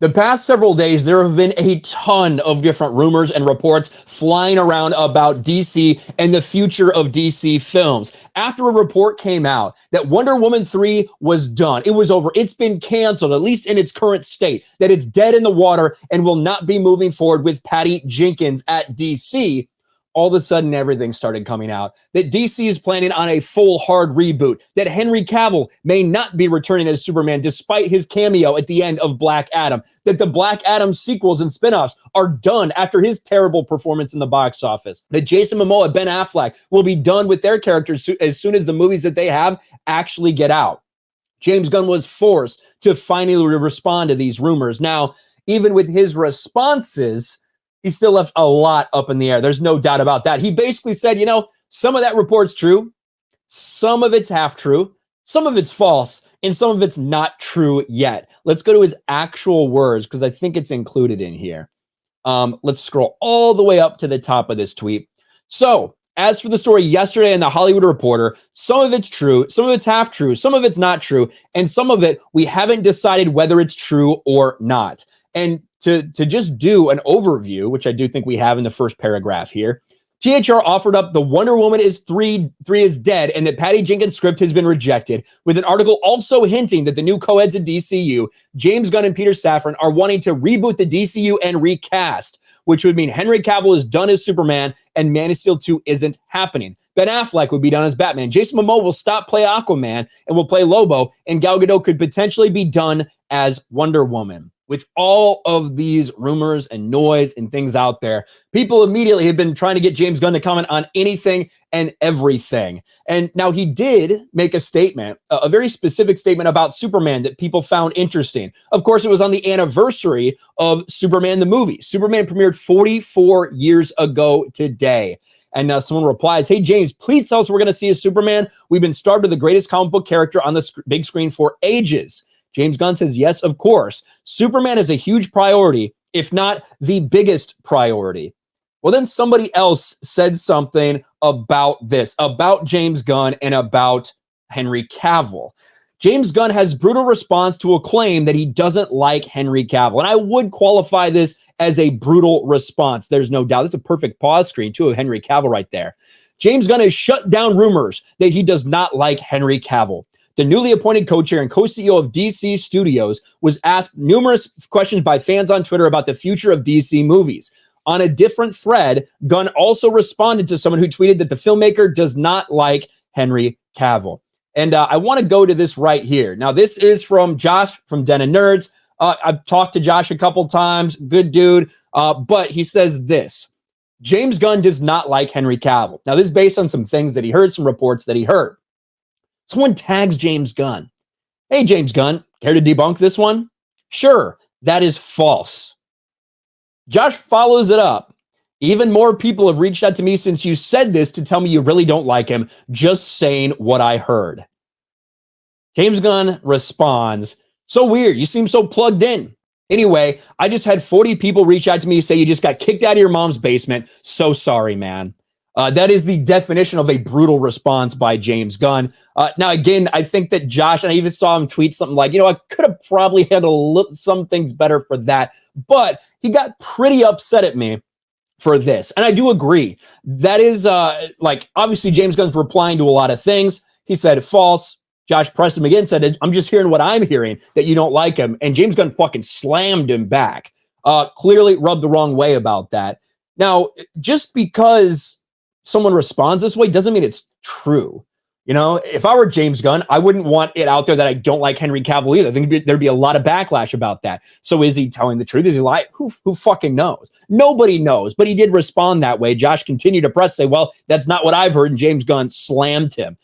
The past several days, there have been a ton of different rumors and reports flying around about DC and the future of DC films. After a report came out that Wonder Woman 3 was done, it was over, it's been canceled, at least in its current state, that it's dead in the water and will not be moving forward with Patty Jenkins at DC, all of a sudden everything started coming out that DC is planning on a full hard reboot, that Henry Cavill may not be returning as Superman despite his cameo at the end of Black Adam, that the Black Adam sequels and spinoffs are done after his terrible performance in the box office, that Jason Momoa, Ben Affleck will be done with their characters as soon as the movies that they have actually get out. James Gunn was forced to finally respond to these rumors. Now, even with his responses, he still left a lot up in the air. There's no doubt about that. He basically said, you know, some of that report's true, some of it's half true, some of it's false, and some of it's not true yet. Let's go to his actual words because I think it's included in here. Let's scroll all the way up to the top of this tweet. So, as for the story yesterday in the Hollywood Reporter, some of it's true, some of it's half true, some of it's not true, and some of it we haven't decided whether it's true or not. And to just do an overview, which I do think we have in the first paragraph here, THR offered up the Wonder Woman 3 is dead and that Patty Jenkins' script has been rejected, with an article also hinting that the new co-heads of DCU, James Gunn and Peter Safran, are wanting to reboot the DCU and recast, which would mean Henry Cavill is done as Superman and Man of Steel 2 isn't happening. Ben Affleck would be done as Batman. Jason Momoa will stop play Aquaman and will play Lobo, and Gal Gadot could potentially be done as Wonder Woman. With all of these rumors and noise and things out there, people immediately have been trying to get James Gunn to comment on anything and everything. And now he did make a statement, a very specific statement about Superman that people found interesting. Of course, it was on the anniversary of Superman the movie. Superman premiered 44 years ago today. And someone replies, "Hey, James, please tell us we're going to see a Superman. We've been starved of the greatest comic book character on the big screen for ages." James Gunn says, yes, of course. Superman is a huge priority, if not the biggest priority. Well, then somebody else said something about this, about James Gunn and about Henry Cavill. James Gunn has brutal response to a claim that he doesn't like Henry Cavill. And I would qualify this as a brutal response. There's no doubt. That's a perfect pause screen, too, of Henry Cavill right there. James Gunn has shut down rumors that he does not like Henry Cavill. The newly appointed co-chair and co-CEO of DC Studios was asked numerous questions by fans on Twitter about the future of DC movies. On a different thread, Gunn also responded to someone who tweeted that the filmmaker does not like Henry Cavill. And I want to go to this right here. Now, this is from Josh from Den of Nerds. I've talked to Josh a couple times. Good dude. But he says this: James Gunn does not like Henry Cavill. Now, this is based on some things that he heard, some reports that he heard. Someone tags James Gunn. "Hey, James Gunn, care to debunk this one?" "Sure, that is false." Josh follows it up. "Even more people have reached out to me since you said this to tell me you really don't like him. Just saying what I heard." James Gunn responds, "So weird. You seem so plugged in. Anyway, I just had 40 people reach out to me say you just got kicked out of your mom's basement. So sorry, man." That is the definition of a brutal response by James Gunn. Now, again, I think that Josh, and I even saw him tweet something like, you know, I could have probably handled some things better for that. But he got pretty upset at me for this. And I do agree. That is, obviously James Gunn's replying to a lot of things. He said false. Josh pressed him again, said, "I'm just hearing what I'm hearing, that you don't like him." And James Gunn fucking slammed him back. Clearly rubbed the wrong way about that. Now, just because someone responds this way doesn't mean it's true. You know, if I were James Gunn, I wouldn't want it out there that I don't like Henry Cavill either. I think there'd be a lot of backlash about that. So is he telling the truth? Is he lying? Who fucking knows? Nobody knows, but he did respond that way. Josh continued to press, say, well, that's not what I've heard. And James Gunn slammed him.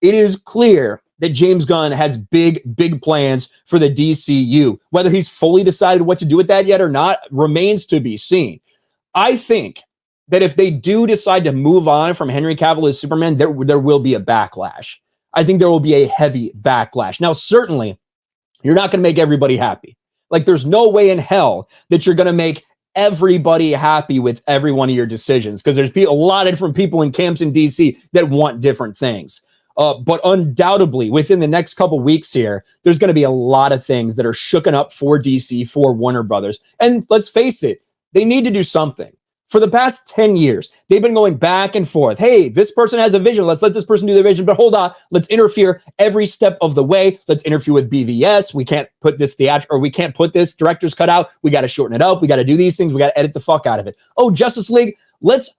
It is clear that James Gunn has big plans for the DCU. Whether he's fully decided what to do with that yet or not remains to be seen. I think that if they do decide to move on from Henry Cavill as Superman, there will be a backlash. I think there will be a heavy backlash. Now, certainly, you're not going to make everybody happy. Like, there's no way in hell that you're going to make everybody happy with every one of your decisions, because there's a lot of different people in camps in DC that want different things. But undoubtedly, within the next couple weeks here, there's going to be a lot of things that are shooken up for DC, for Warner Brothers. And let's face it, they need to do something. For the past 10 years, they've been going back and forth. Hey, this person has a vision. Let's let this person do their vision. But hold on. Let's interfere every step of the way. Let's interfere with BVS. We can't put this or we can't put this director's cut out. We got to shorten it up. We got to do these things. We got to edit the fuck out of it. Oh, Justice League, let's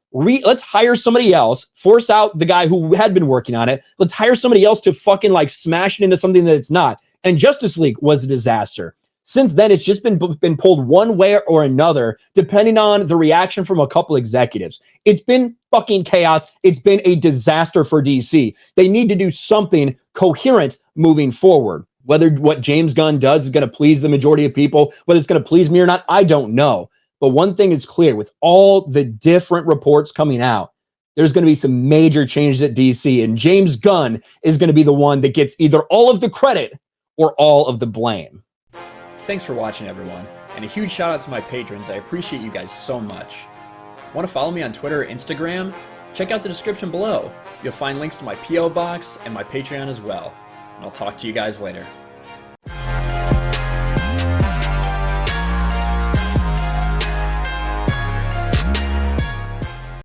hire somebody else, force out the guy who had been working on it. Let's hire somebody else to fucking like smash it into something that it's not. And Justice League was a disaster. Since then, it's just been pulled one way or another, depending on the reaction from a couple executives. It's been fucking chaos. It's been a disaster for DC. They need to do something coherent moving forward. Whether what James Gunn does is going to please the majority of people, whether it's going to please me or not, I don't know. But one thing is clear, with all the different reports coming out, there's going to be some major changes at DC, and James Gunn is going to be the one that gets either all of the credit or all of the blame. Thanks for watching, everyone, and a huge shout out to my patrons. I appreciate you guys so much. Want to follow me on Twitter or Instagram? Check out the description below. You'll find links to my PO box and my Patreon as well. And I'll talk to you guys later.